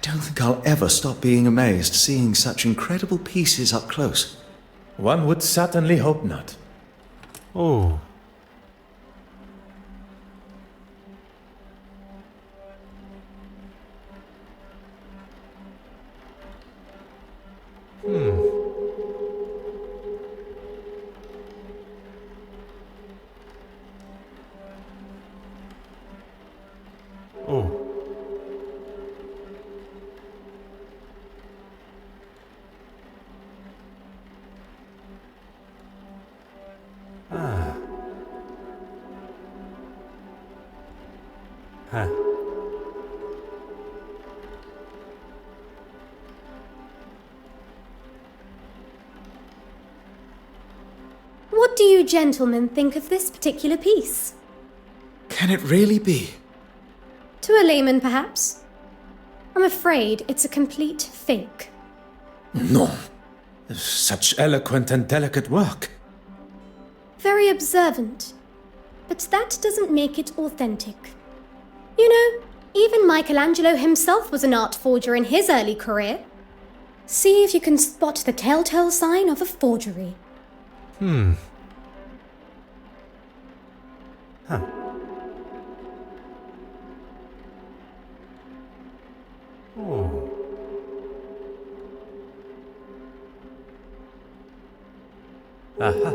don't think I'll ever stop being amazed seeing such incredible pieces up close. One would certainly hope not. Oh. Oh. Ah. Huh. What do you gentlemen think of this particular piece? Can it really be? To a layman, perhaps. I'm afraid it's a complete fake. No. Such eloquent and delicate work. Very observant. But that doesn't make it authentic. You know, even Michelangelo himself was an art forger in his early career. See if you can spot the telltale sign of a forgery. Huh. Oh. Aha.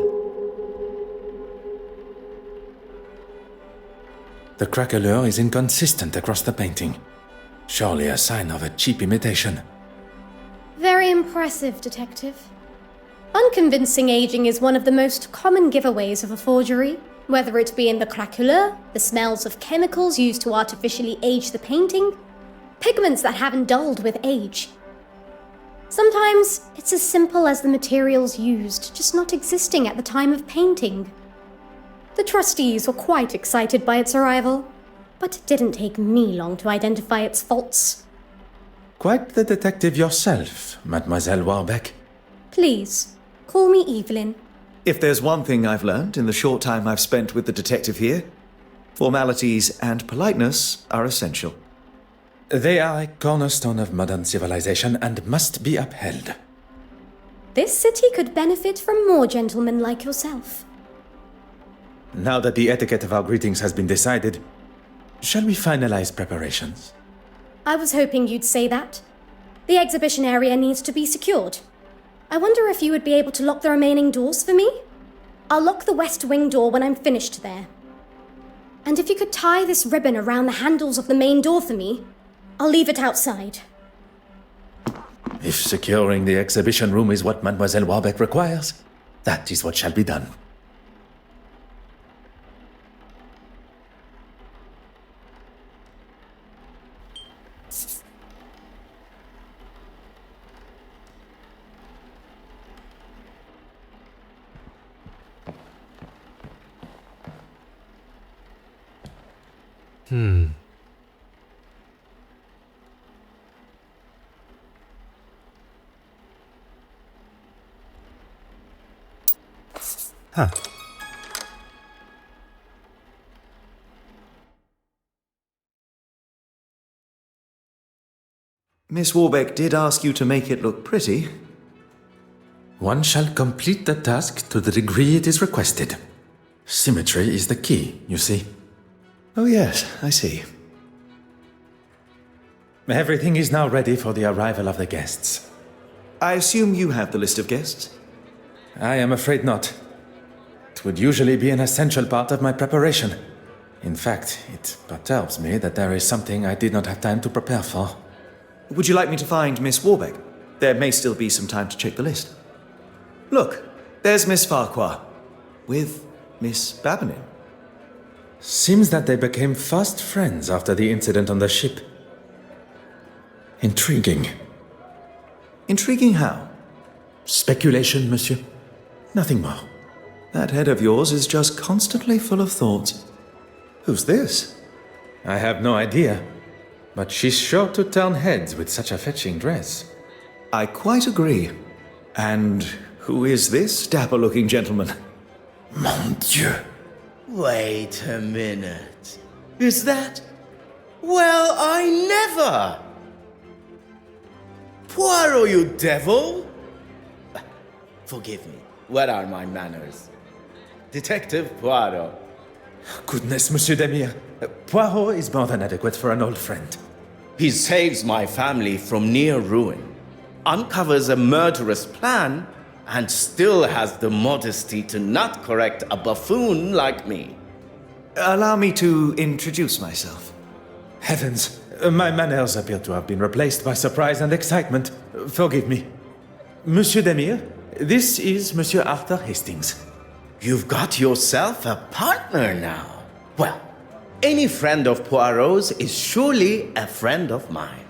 The craquelure is inconsistent across the painting. Surely a sign of a cheap imitation. Very impressive, Detective. Unconvincing aging is one of the most common giveaways of a forgery, whether it be in the craquelure, the smells of chemicals used to artificially age the painting, pigments that haven't dulled with age. Sometimes it's as simple as the materials used just not existing at the time of painting. The trustees were quite excited by its arrival, but it didn't take me long to identify its faults. Quite the detective yourself, Mademoiselle Warbeck. Please, call me Evelyn. If there's one thing I've learned in the short time I've spent with the detective here, formalities and politeness are essential. They are a cornerstone of modern civilization and must be upheld. This city could benefit from more gentlemen like yourself. Now that the etiquette of our greetings has been decided, shall we finalize preparations? I was hoping you'd say that. The exhibition area needs to be secured. I wonder if you would be able to lock the remaining doors for me? I'll lock the west wing door when I'm finished there. And if you could tie this ribbon around the handles of the main door for me, I'll leave it outside. If securing the exhibition room is what Mademoiselle Warbeck requires, that is what shall be done. Huh. Miss Warbeck did ask you to make it look pretty. One shall complete the task to the degree it is requested. Symmetry is the key, you see. Oh yes, I see. Everything is now ready for the arrival of the guests. I assume you have the list of guests? I am afraid not. It would usually be an essential part of my preparation. In fact, it perturbs me that there is something I did not have time to prepare for. Would you like me to find Miss Warbeck? There may still be some time to check the list. Look, there's Miss Farquhar. With Miss Babinin. Seems that they became fast friends after the incident on the ship. Intriguing. Intriguing how? Speculation, monsieur. Nothing more. That head of yours is just constantly full of thoughts. Who's this? I have no idea. But she's sure to turn heads with such a fetching dress. I quite agree. And who is this dapper-looking gentleman? Mon Dieu. Wait a minute. Is that... Well, I never! Poirot, you devil! Forgive me. What are my manners? Detective Poirot. Goodness, Monsieur Demire. Poirot is more than adequate for an old friend. He saves my family from near ruin, uncovers a murderous plan, and still has the modesty to not correct a buffoon like me. Allow me to introduce myself. Heavens, my manners appear to have been replaced by surprise and excitement. Forgive me. Monsieur Demire, this is Monsieur Arthur Hastings. You've got yourself a partner now. Well, any friend of Poirot's is surely a friend of mine.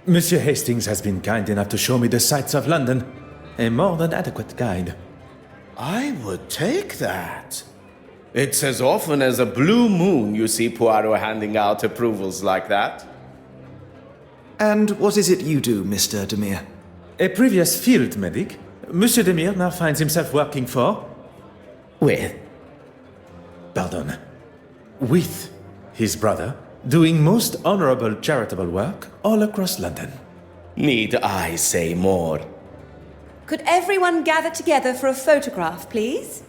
Monsieur Hastings has been kind enough to show me the sights of London. A more than adequate guide. I would take that. It's as often as a blue moon you see Poirot handing out approvals like that. And what is it you do, Mr. Demire? A previous field medic, Monsieur Demire now finds himself working for... With? Pardon. With his brother, doing most honorable charitable work all across London. Need I say more? Could everyone gather together for a photograph, please?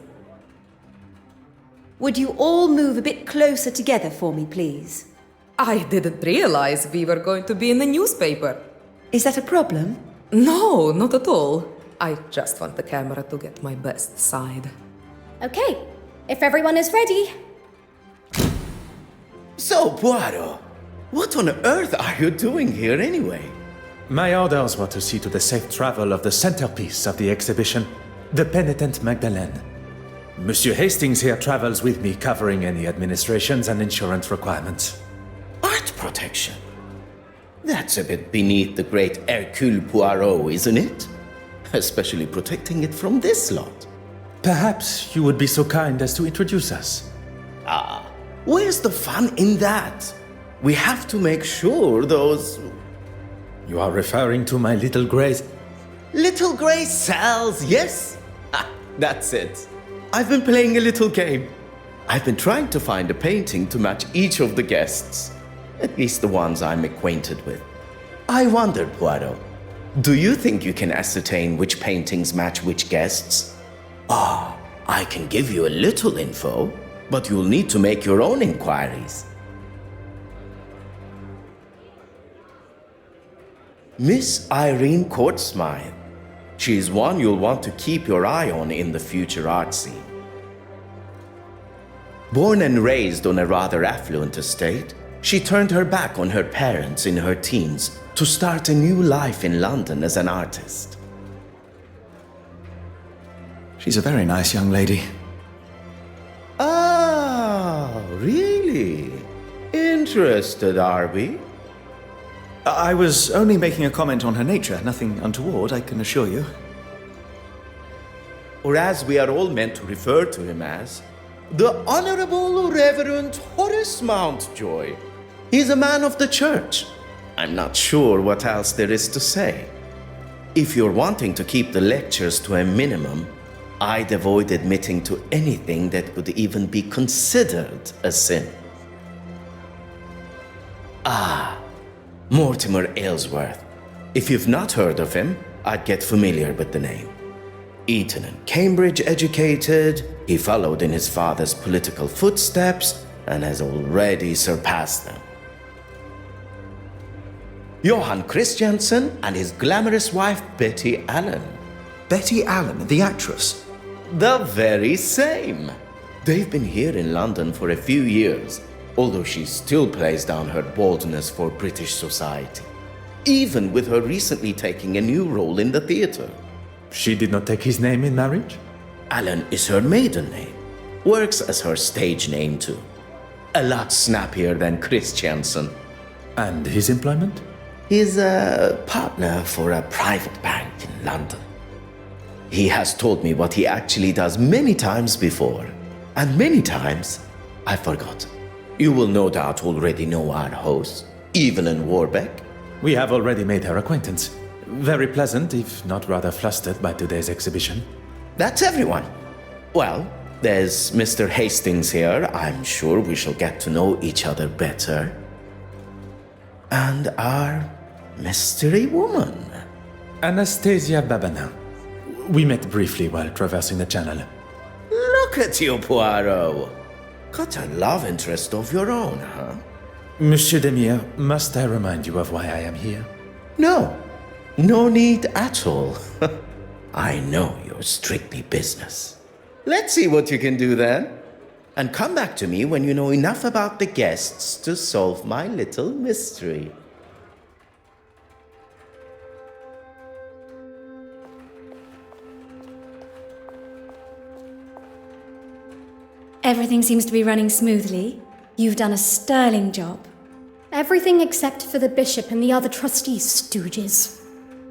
Would you all move a bit closer together for me, please? I didn't realize we were going to be in the newspaper. Is that a problem? No, not at all. I just want the camera to get my best side. Okay, if everyone is ready. So, Poirot, what on earth are you doing here anyway? My orders were to see to the safe travel of the centerpiece of the exhibition, the penitent Magdalene. Monsieur Hastings here travels with me, covering any administrations and insurance requirements. Art protection? That's a bit beneath the great Hercule Poirot, isn't it? Especially protecting it from this lot. Perhaps you would be so kind as to introduce us. Ah, where's the fun in that? We have to make sure those... You are referring to my little grays? Little grey cells, yes? Ha, that's it. I've been playing a little game. I've been trying to find a painting to match each of the guests. At least the ones I'm acquainted with. I wondered, Poirot, do you think you can ascertain which paintings match which guests? Ah, I can give you a little info, but you'll need to make your own inquiries. Miss Irene Courtsmith. She's one you'll want to keep your eye on in the future art scene. Born and raised on a rather affluent estate, she turned her back on her parents in her teens to start a new life in London as an artist. She's a very nice young lady. Ah, really? Interested, are we? I was only making a comment on her nature, nothing untoward, I can assure you. Or as we are all meant to refer to him as, the Honorable Reverend Horace Mountjoy. He's a man of the church. I'm not sure what else there is to say. If you're wanting to keep the lectures to a minimum, I'd avoid admitting to anything that could even be considered a sin. Ah, Mortimer Aylesworth. If you've not heard of him, I'd get familiar with the name. Eton and Cambridge educated, he followed in his father's political footsteps and has already surpassed them. Johann Christiansen and his glamorous wife Betty Allen. Betty Allen, the actress. The very same. They've been here in London for a few years, although she still plays down her baldness for British society, even with her recently taking a new role in the theatre. She did not take his name in marriage? Allen is her maiden name. Works as her stage name too. A lot snappier than Christiansen. And his employment? He's a partner for a private bank in London. He has told me what he actually does many times before, and many times I forgot. You will no doubt already know our host, Evelyn Warbeck. We have already made her acquaintance. Very pleasant, if not rather flustered by today's exhibition. That's everyone. Well, there's Mr. Hastings here. I'm sure we shall get to know each other better. And our mystery woman. Anastasia Babana. We met briefly while traversing the channel. Look at you, Poirot. Got a love interest of your own, huh? Monsieur Demire, must I remind you of why I am here? No. No need at all. I know you're strictly business. Let's see what you can do then. And come back to me when you know enough about the guests to solve my little mystery. Everything seems to be running smoothly. You've done a sterling job. Everything except for the bishop and the other trustees, stooges.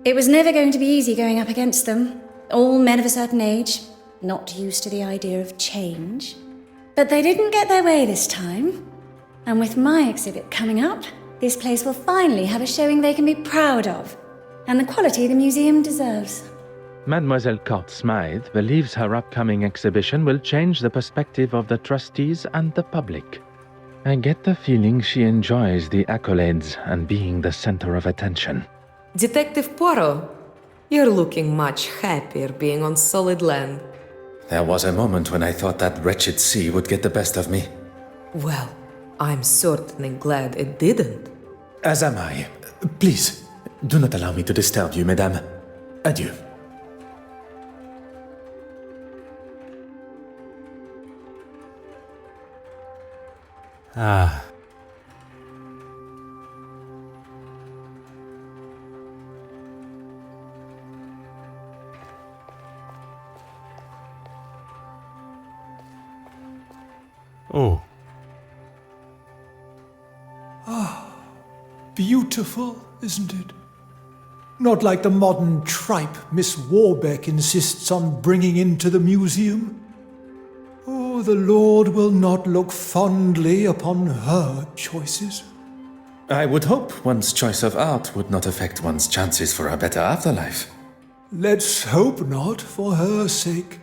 It was never going to be easy going up against them. All men of a certain age, not used to the idea of change. But they didn't get their way this time. And with my exhibit coming up, this place will finally have a showing they can be proud of, and the quality the museum deserves. Mademoiselle Court Smythe believes her upcoming exhibition will change the perspective of the trustees and the public. I get the feeling she enjoys the accolades and being the center of attention. Detective Poirot, you're looking much happier being on solid land. There was a moment when I thought that wretched sea would get the best of me. Well, I'm certainly glad it didn't. As am I. Please, do not allow me to disturb you, mesdames. Adieu. Ah. Oh. Beautiful, isn't it? Not like the modern tripe Miss Warbeck insists on bringing into the museum. Oh, the Lord will not look fondly upon her choices. I would hope one's choice of art would not affect one's chances for a better afterlife. Let's hope not, for her sake.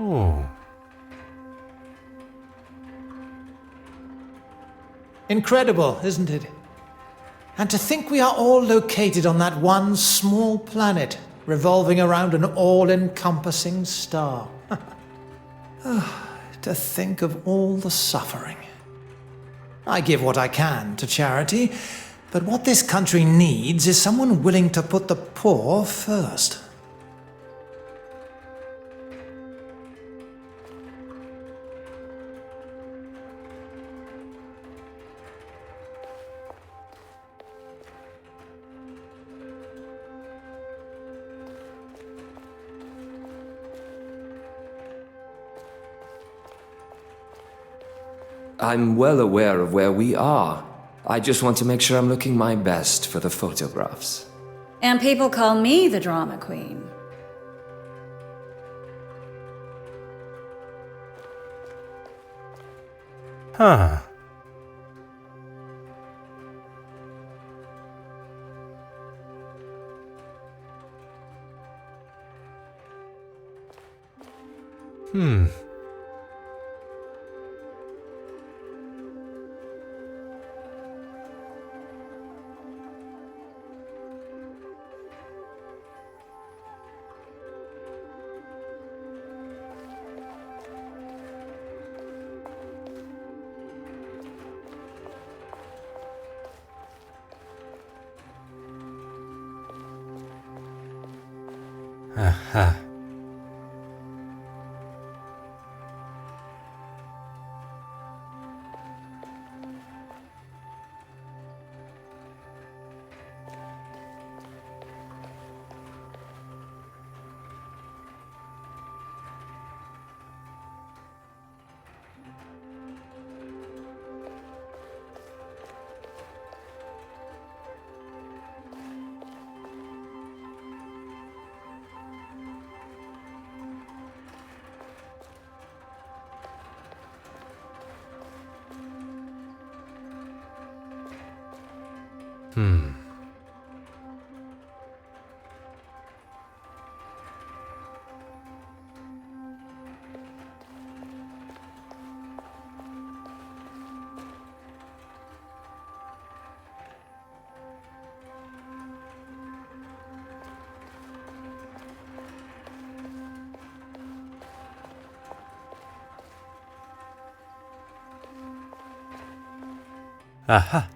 Oh. Incredible, isn't it? And to think we are all located on that one small planet, revolving around an all-encompassing star. To think of all the suffering. I give what I can to charity, but what this country needs is someone willing to put the poor first. I'm well aware of where we are. I just want to make sure I'm looking my best for the photographs. And people call me the drama queen. Huh. Hmm. Aha. Aha.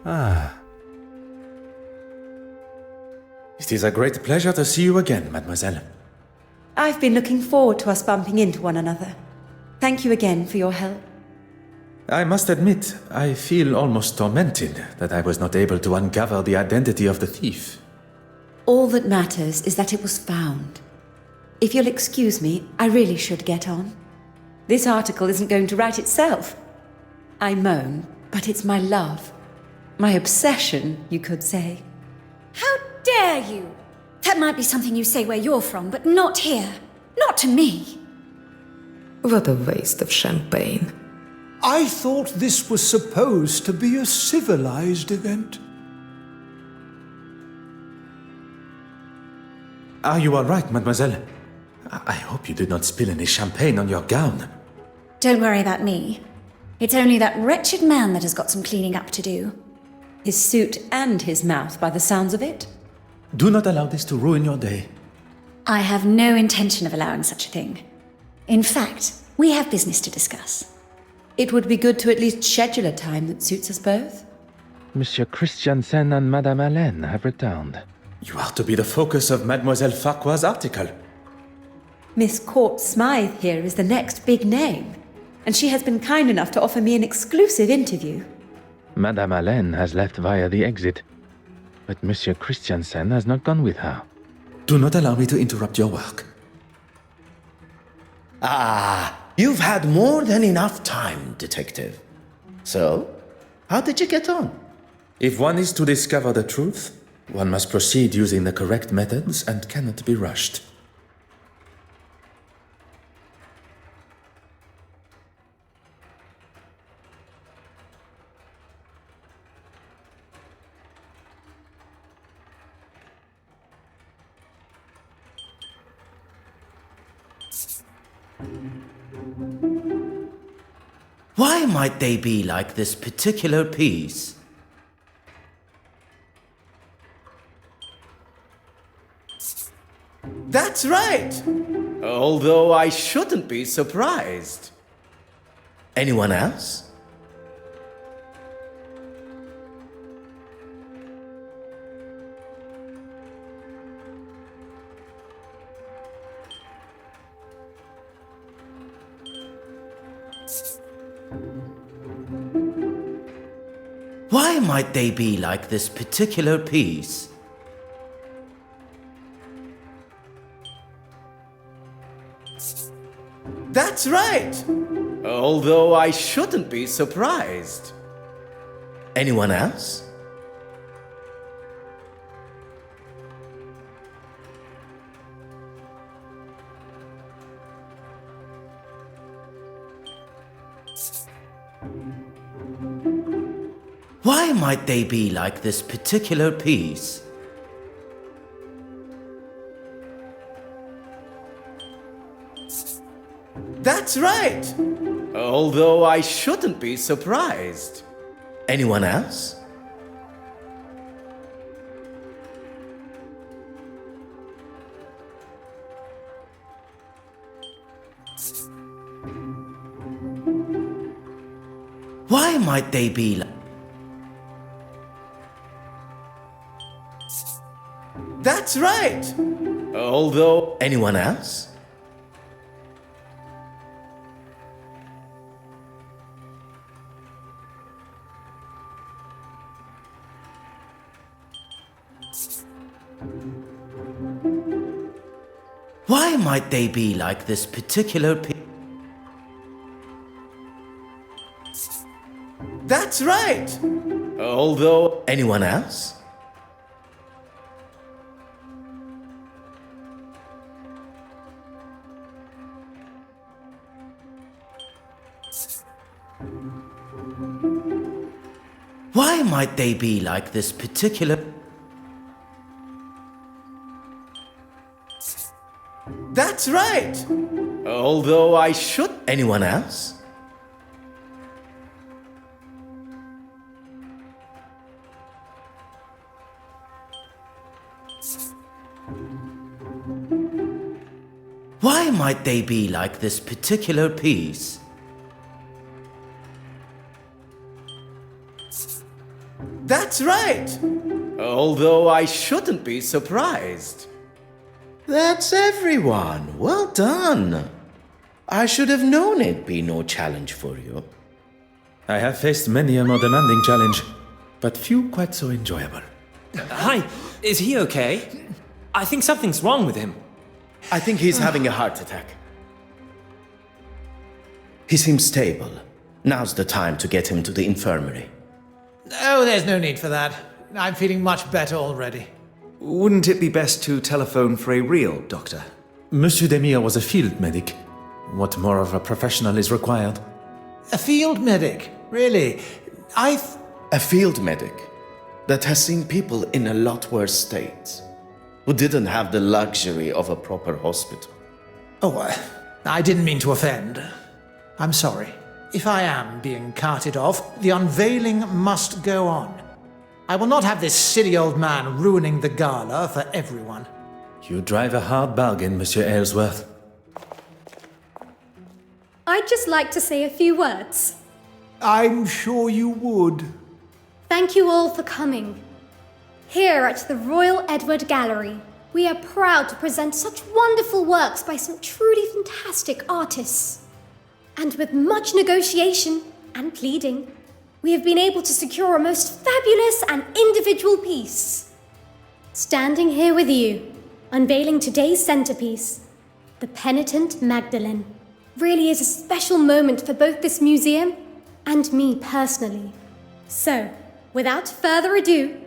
Ah. It is a great pleasure to see you again, mademoiselle. I've been looking forward to us bumping into one another. Thank you again for your help. I must admit, I feel almost tormented that I was not able to uncover the identity of the thief. All that matters is that it was found. If you'll excuse me, I really should get on. This article isn't going to write itself. I moan, but it's my love. My obsession, you could say. How dare you? That might be something you say where you're from, but not here. Not to me. What a waste of champagne. I thought this was supposed to be a civilized event. Are you all right, mademoiselle? I hope you did not spill any champagne on your gown. Don't worry about me. It's only that wretched man that has got some cleaning up to do. His suit and his mouth, by the sounds of it. Do not allow this to ruin your day. I have no intention of allowing such a thing. In fact, we have business to discuss. It would be good to at least schedule a time that suits us both. Monsieur Christiansen and Madame Hélène have returned. You are to be the focus of Mademoiselle Farquhar's article. Miss Court Smythe here is the next big name, and she has been kind enough to offer me an exclusive interview. Madame Hélène has left via the exit, but Monsieur Christiansen has not gone with her. Do not allow me to interrupt your work. Ah, you've had more than enough time, detective. So, how did you get on? If one is to discover the truth, one must proceed using the correct methods and cannot be rushed. Why might they be like this particular piece? That's right! Although I shouldn't be surprised. Anyone else? Why might they be like this particular piece? That's right! Although I shouldn't be surprised. Anyone else? Why might they be like this particular piece? That's right! Although I shouldn't be surprised. Anyone else? Why might they be like... That's right! Although... Anyone else? Why might they be like this particular That's right! Although, anyone else? Why might they be like this particular... That's right! Although I should... Anyone else? Why might they be like this particular piece? That's right! Although I shouldn't be surprised. That's everyone. Well done. I should have known it'd be no challenge for you. I have faced many a more demanding challenge, but few quite so enjoyable. Hi, is he okay? I think something's wrong with him. I think he's having a heart attack. He seems stable. Now's the time to get him to the infirmary. Oh, there's no need for that. I'm feeling much better already. Wouldn't it be best to telephone for a real doctor? Monsieur Demire was a field medic. What more of a professional is required? A field medic? Really? A field medic that has seen people in a lot worse states, who didn't have the luxury of a proper hospital. Oh, I didn't mean to offend. I'm sorry. If I am being carted off, the unveiling must go on. I will not have this silly old man ruining the gala for everyone. You drive a hard bargain, Monsieur Aylesworth. I'd just like to say a few words. I'm sure you would. Thank you all for coming. Here at the Royal Edward Gallery, we are proud to present such wonderful works by some truly fantastic artists. And with much negotiation and pleading, we have been able to secure a most fabulous and individual piece. Standing here with you, unveiling today's centerpiece, the Penitent Magdalene, really is a special moment for both this museum and me personally. So, without further ado...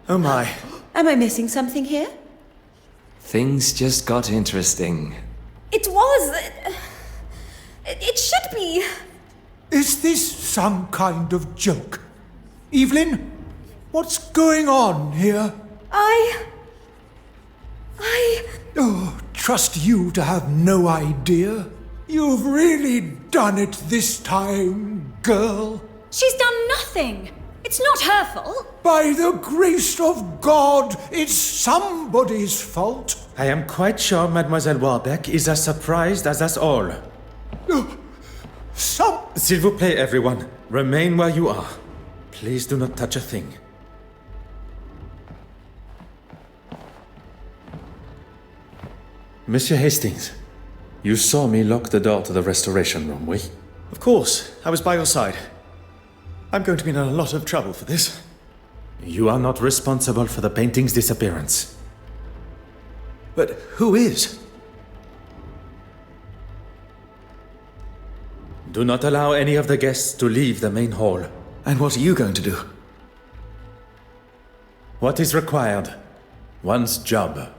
Oh my. Am I missing something here? Things just got interesting. It was... It should be. Is this some kind of joke? Evelyn, what's going on here? Oh, trust you to have no idea. You've really done it this time, girl. She's done nothing. It's not her fault. By the grace of God, it's somebody's fault. I am quite sure Mademoiselle Warbeck is as surprised as us all. S'il vous plaît, everyone. Remain where you are. Please do not touch a thing. Monsieur Hastings, you saw me lock the door to the restoration room, oui? Of course, I was by your side. I'm going to be in a lot of trouble for this. You are not responsible for the painting's disappearance. But who is? Do not allow any of the guests to leave the main hall. And what are you going to do? What is required? One's job.